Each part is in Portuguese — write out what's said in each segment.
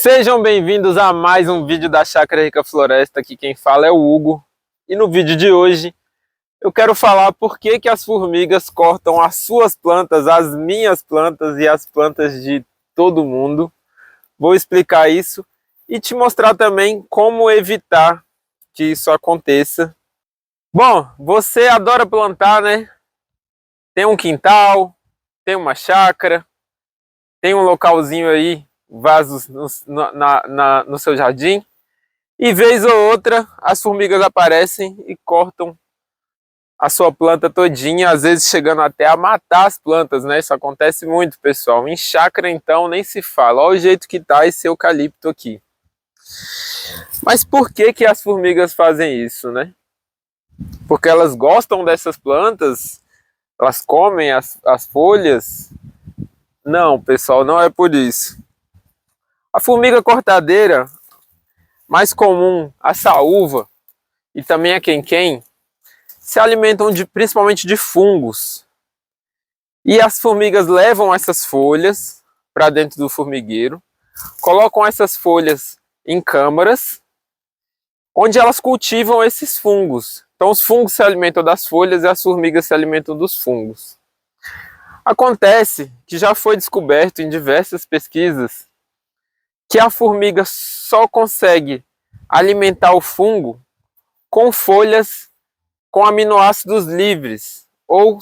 Sejam bem-vindos a mais um vídeo da Chácara Rica Floresta. Aqui quem fala é o Hugo. E no vídeo de hoje eu quero falar por que as formigas cortam as suas plantas, as minhas plantas e as plantas de todo mundo. Vou explicar isso e te mostrar também como evitar que isso aconteça. Bom, você adora plantar, né? Tem um quintal, tem uma chácara, tem um localzinho aí, vasos no seu jardim, e vez ou outra as formigas aparecem e cortam a sua planta todinha, às vezes chegando até a matar as plantas, né? Isso acontece muito, pessoal. Em chácara, então, nem se fala. Olha o jeito que tá esse eucalipto aqui. Mas por que as formigas fazem isso, né? Porque elas gostam dessas plantas? Elas comem as folhas? Não, pessoal, não é por isso. A formiga cortadeira, mais comum, a saúva e também a quem-quem, se alimentam principalmente de fungos. E as formigas levam essas folhas para dentro do formigueiro, colocam essas folhas em câmaras, onde elas cultivam esses fungos. Então os fungos se alimentam das folhas e as formigas se alimentam dos fungos. Acontece que já foi descoberto em diversas pesquisas que a formiga só consegue alimentar o fungo com folhas com aminoácidos livres, ou,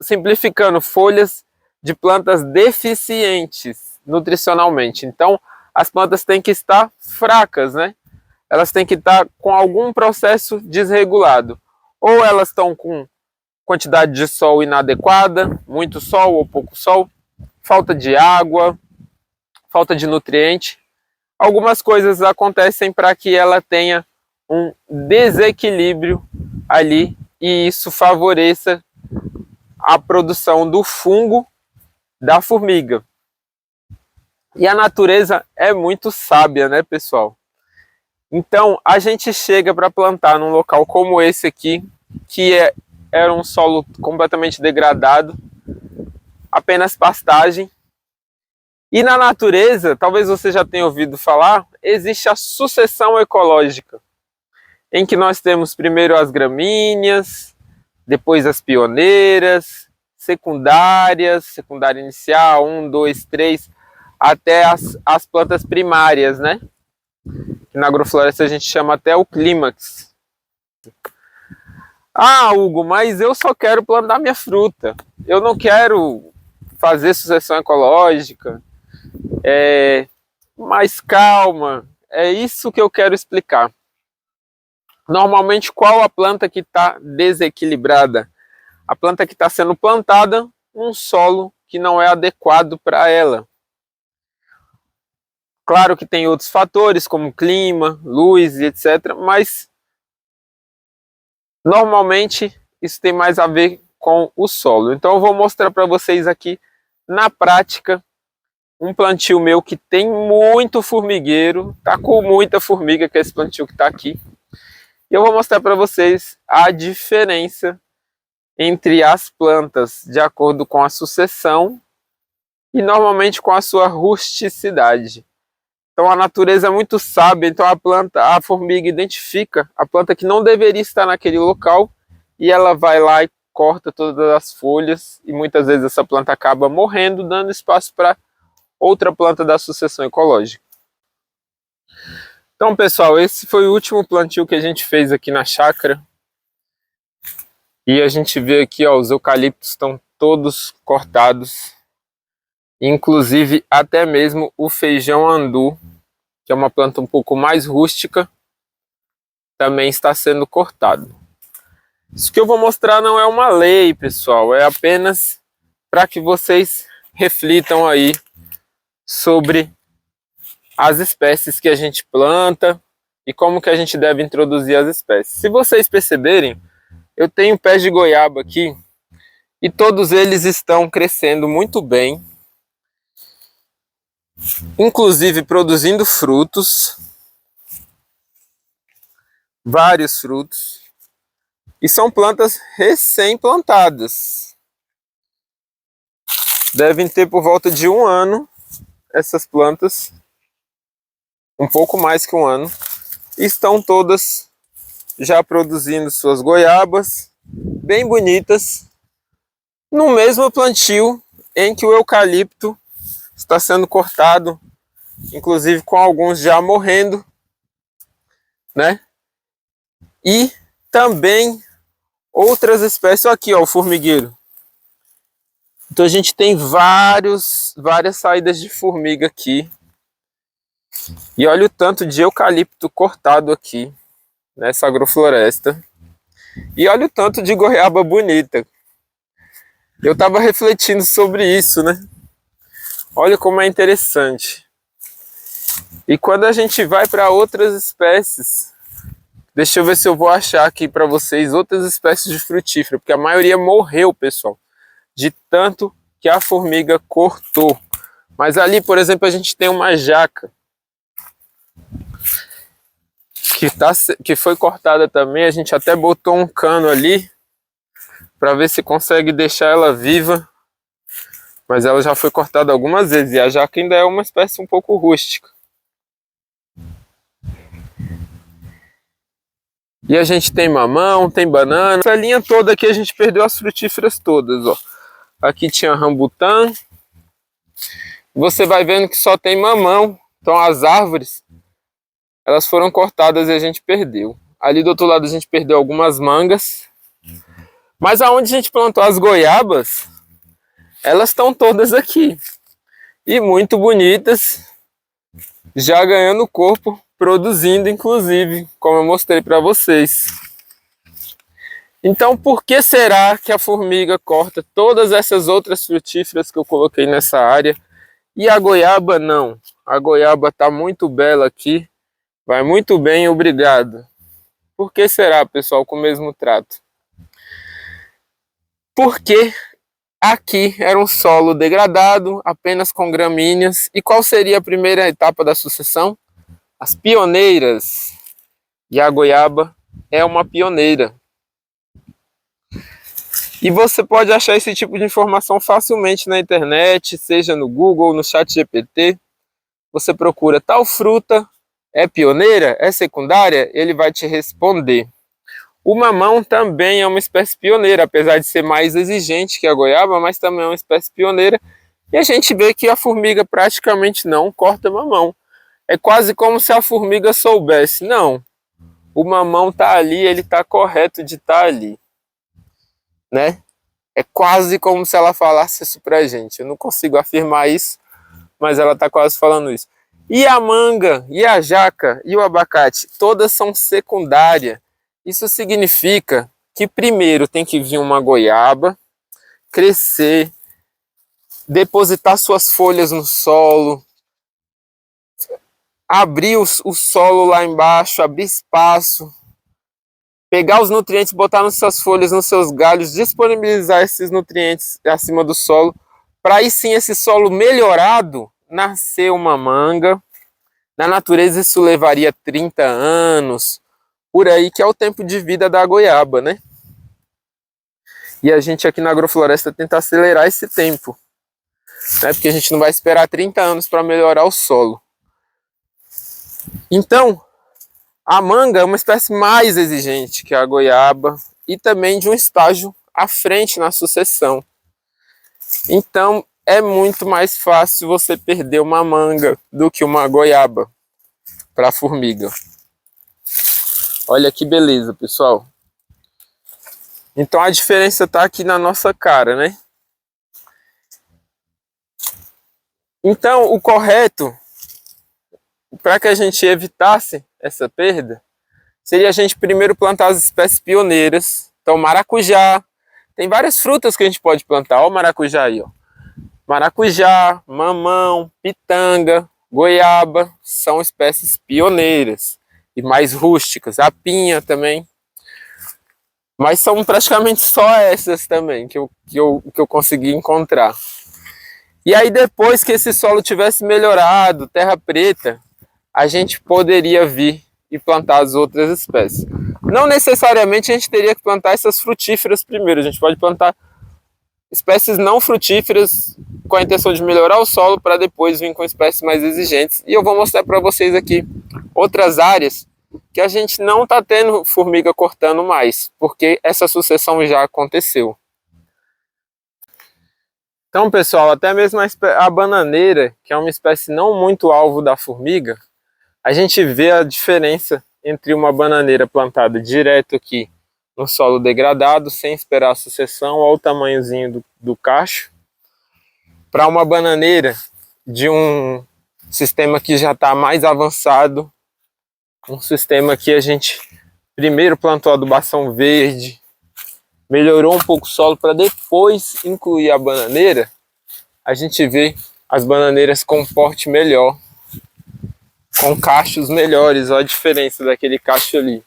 simplificando, folhas de plantas deficientes nutricionalmente. Então, as plantas têm que estar fracas, né? Elas têm que estar com algum processo desregulado. Ou elas estão com quantidade de sol inadequada, muito sol ou pouco sol, falta de água, falta de nutriente. Algumas coisas acontecem para que ela tenha um desequilíbrio ali e isso favoreça a produção do fungo da formiga. E a natureza é muito sábia, né, pessoal? Então, a gente chega para plantar num local como esse aqui, que era um solo completamente degradado, apenas pastagem. E na natureza, talvez você já tenha ouvido falar, existe a sucessão ecológica, em que nós temos primeiro as gramíneas, depois as pioneiras, secundária inicial, 1, 2, 3, até as plantas primárias, né? Que na agrofloresta a gente chama até o clímax. Ah, Hugo, mas eu só quero plantar minha fruta. Eu não quero fazer sucessão ecológica. Mas calma, é isso que eu quero explicar. Normalmente, qual a planta que está desequilibrada? A planta que está sendo plantada num solo que não é adequado para ela. Claro que tem outros fatores, como clima, luz e etc. Mas, normalmente, isso tem mais a ver com o solo. Então, eu vou mostrar para vocês aqui, na prática, um plantio meu que tem muito formigueiro, tá com muita formiga, que é esse plantio que está aqui. E eu vou mostrar para vocês a diferença entre as plantas de acordo com a sucessão e normalmente com a sua rusticidade. Então a natureza é muito sábia, então a formiga identifica a planta que não deveria estar naquele local e ela vai lá e corta todas as folhas e muitas vezes essa planta acaba morrendo, dando espaço para outra planta da sucessão ecológica. Então, pessoal, esse foi o último plantio que a gente fez aqui na chácara. E a gente vê aqui, ó, os eucaliptos estão todos cortados. Inclusive até mesmo o feijão andu, que é uma planta um pouco mais rústica, também está sendo cortado. Isso que eu vou mostrar não é uma lei, pessoal, é apenas para que vocês reflitam aí sobre as espécies que a gente planta e como que a gente deve introduzir as espécies. Se vocês perceberem, eu tenho pés de goiaba aqui e todos eles estão crescendo muito bem, inclusive produzindo frutos, vários frutos, e são plantas recém-plantadas. Devem ter por volta de 1 ano essas plantas. um pouco mais que um ano. Estão todas já produzindo suas goiabas, bem bonitas, no mesmo plantio em que o eucalipto está sendo cortado, inclusive com alguns já morrendo, né? E também outras espécies. Aqui, ó, o formigueiro. Então a gente tem várias saídas de formiga aqui. E olha o tanto de eucalipto cortado aqui nessa agrofloresta. E olha o tanto de goiaba bonita. Eu estava refletindo sobre isso, né? Olha como é interessante. E quando a gente vai para outras espécies, deixa eu ver se eu vou achar aqui para vocês outras espécies de frutífera, porque a maioria morreu, pessoal, de tanto que a formiga cortou. Mas ali, por exemplo, a gente tem uma jaca que foi cortada também. A gente até botou um cano ali para ver se consegue deixar ela viva, mas ela já foi cortada algumas vezes, e a jaca ainda é uma espécie um pouco rústica. E a gente tem mamão, tem banana. Essa linha toda aqui a gente perdeu as frutíferas todas, ó. Aqui tinha rambutã. Você vai vendo que só tem mamão. Então as árvores, elas foram cortadas e a gente perdeu. Ali do outro lado a gente perdeu algumas mangas. Mas aonde a gente plantou as goiabas, elas estão todas aqui. E muito bonitas, já ganhando corpo, produzindo inclusive, como eu mostrei para vocês. Então por que será que a formiga corta todas essas outras frutíferas que eu coloquei nessa área e a goiaba não? A goiaba está muito bela aqui, vai muito bem, obrigado. Por que será, pessoal, com o mesmo trato? Porque aqui era um solo degradado, apenas com gramíneas. E qual seria a primeira etapa da sucessão? As pioneiras. E a goiaba é uma pioneira. E você pode achar esse tipo de informação facilmente na internet, seja no Google, no ChatGPT. Você procura tal fruta, é pioneira, é secundária? Ele vai te responder. O mamão também é uma espécie pioneira, apesar de ser mais exigente que a goiaba, mas também é uma espécie pioneira. E a gente vê que a formiga praticamente não corta mamão. É quase como se a formiga soubesse, não, o mamão está ali, ele está correto de estar ali, né? É quase como se ela falasse isso pra gente. Eu não consigo afirmar isso, mas ela está quase falando isso. E a manga, e a jaca, e o abacate, todas são secundárias. Isso significa que primeiro tem que vir uma goiaba, crescer, depositar suas folhas no solo, abrir o solo lá embaixo, abrir espaço, pegar os nutrientes, botar nas suas folhas, nos seus galhos, disponibilizar esses nutrientes acima do solo, para aí sim esse solo melhorado nascer uma manga. Na natureza isso levaria 30 anos, por aí, que é o tempo de vida da goiaba, né? E a gente aqui na agrofloresta tenta acelerar esse tempo, né? Porque a gente não vai esperar 30 anos para melhorar o solo. Então, a manga é uma espécie mais exigente que a goiaba e também de um estágio à frente na sucessão. Então, é muito mais fácil você perder uma manga do que uma goiaba para a formiga. Olha que beleza, pessoal. Então a diferença está aqui na nossa cara, né? Então o correto, para que a gente evitasse essa perda, seria a gente primeiro plantar as espécies pioneiras. Então maracujá, tem várias frutas que a gente pode plantar. Olha o maracujá aí, ó. Maracujá, mamão, pitanga, goiaba, são espécies pioneiras e mais rústicas. A pinha também. Mas são praticamente só essas também que eu consegui encontrar. E aí depois que esse solo tivesse melhorado, terra preta, a gente poderia vir e plantar as outras espécies. Não necessariamente a gente teria que plantar essas frutíferas primeiro. A gente pode plantar espécies não frutíferas com a intenção de melhorar o solo para depois vir com espécies mais exigentes. E eu vou mostrar para vocês aqui outras áreas que a gente não está tendo formiga cortando mais, porque essa sucessão já aconteceu. Então, pessoal, até mesmo a bananeira, que é uma espécie não muito alvo da formiga, a gente vê a diferença entre uma bananeira plantada direto aqui no solo degradado, sem esperar a sucessão, ou o tamanhozinho do cacho, para uma bananeira de um sistema que já está mais avançado, um sistema que a gente primeiro plantou adubação verde, melhorou um pouco o solo para depois incluir a bananeira. A gente vê as bananeiras com porte melhor, com cachos melhores. Olha a diferença daquele cacho ali.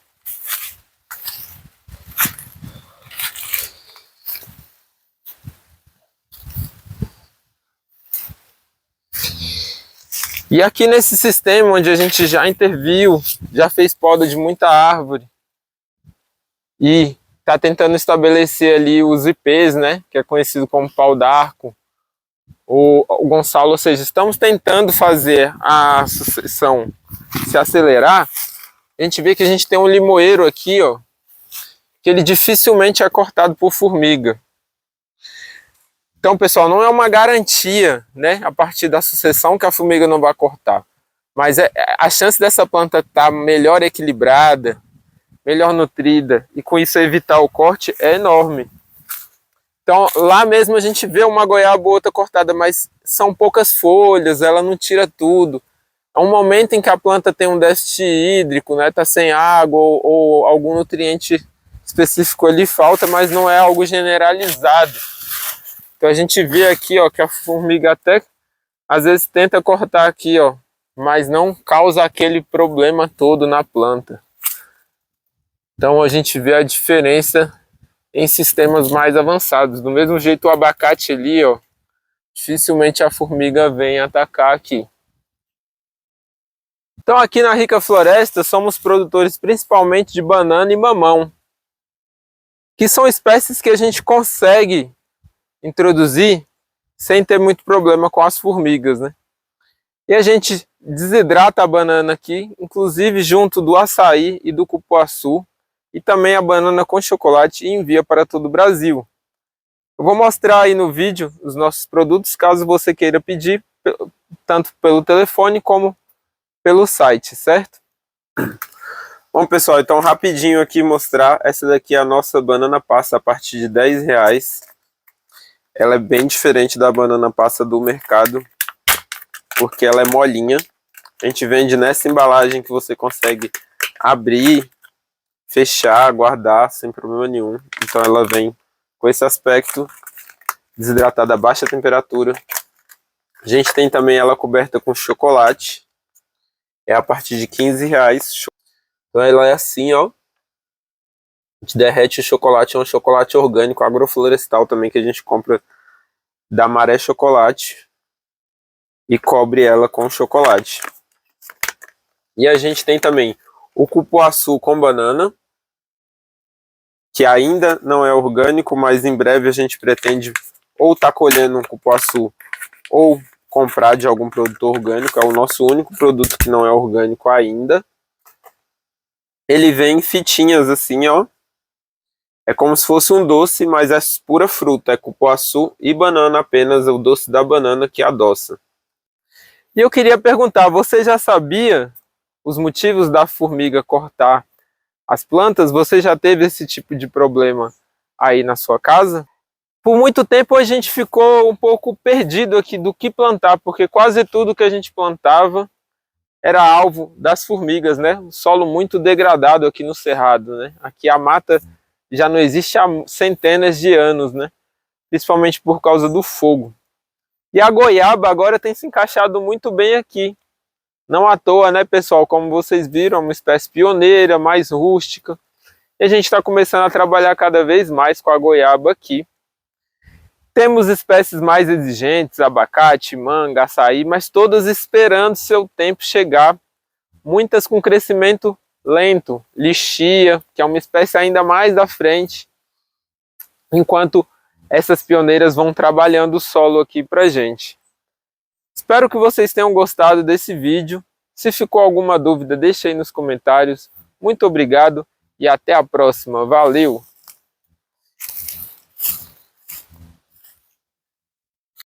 E aqui nesse sistema onde a gente já interviu, já fez poda de muita árvore e está tentando estabelecer ali os IPs, né, que é conhecido como pau d'arco, o Gonçalo, ou seja, estamos tentando fazer a sucessão se acelerar. A gente vê que a gente tem um limoeiro aqui, ó, que ele dificilmente é cortado por formiga. Então, pessoal, não é uma garantia, né, a partir da sucessão que a formiga não vai cortar. Mas a chance dessa planta estar melhor equilibrada, melhor nutrida e com isso evitar o corte é enorme. Então, lá mesmo a gente vê uma goiaba ou outra cortada, mas são poucas folhas, ela não tira tudo. É um momento em que a planta tem um déficit hídrico, né, tá sem água ou algum nutriente específico ali falta, mas não é algo generalizado. Então a gente vê aqui, ó, que a formiga até às vezes tenta cortar aqui, ó, mas não causa aquele problema todo na planta. Então a gente vê a diferença em sistemas mais avançados. Do mesmo jeito o abacate ali, ó, dificilmente a formiga vem atacar aqui. Então aqui na Rica Floresta somos produtores principalmente de banana e mamão, que são espécies que a gente consegue introduzir sem ter muito problema com as formigas, né? E a gente desidrata a banana aqui, inclusive junto do açaí e do cupuaçu, e também a banana com chocolate, e envia para todo o Brasil. Eu vou mostrar aí no vídeo os nossos produtos, caso você queira pedir, tanto pelo telefone como pelo site, certo? Bom, pessoal, então rapidinho aqui mostrar, essa daqui é a nossa banana passa a partir de R$10. Ela é bem diferente da banana passa do mercado, porque ela é molinha. A gente vende nessa embalagem que você consegue abrir, fechar, guardar sem problema nenhum. Então ela vem com esse aspecto, desidratada a baixa temperatura. A gente tem também ela coberta com chocolate. É a partir de R$15. Então ela é assim, ó. A gente derrete o chocolate, é um chocolate orgânico, agroflorestal também, que a gente compra da Maré Chocolate, e cobre ela com chocolate. E a gente tem também o cupuaçu com banana, que ainda não é orgânico, mas em breve a gente pretende ou estar colhendo um cupuaçu ou comprar de algum produtor orgânico. É o nosso único produto que não é orgânico ainda. Ele vem em fitinhas assim, ó. É como se fosse um doce, mas é pura fruta. É cupuaçu e banana apenas, o doce da banana que adoça. E eu queria perguntar, você já sabia os motivos da formiga cortar as plantas? Você já teve esse tipo de problema aí na sua casa? Por muito tempo a gente ficou um pouco perdido aqui do que plantar, porque quase tudo que a gente plantava era alvo das formigas, né? Um solo muito degradado aqui no Cerrado, né? Aqui a mata já não existe há centenas de anos, né? Principalmente por causa do fogo. E a goiaba agora tem se encaixado muito bem aqui. Não à toa, né, pessoal? Como vocês viram, é uma espécie pioneira, mais rústica. E a gente está começando a trabalhar cada vez mais com a goiaba aqui. Temos espécies mais exigentes, abacate, manga, açaí, mas todas esperando seu tempo chegar. Muitas com crescimento lento, lixia, que é uma espécie ainda mais da frente, enquanto essas pioneiras vão trabalhando o solo aqui pra gente. Espero que vocês tenham gostado desse vídeo. Se ficou alguma dúvida, deixa aí nos comentários. Muito obrigado e até a próxima. Valeu!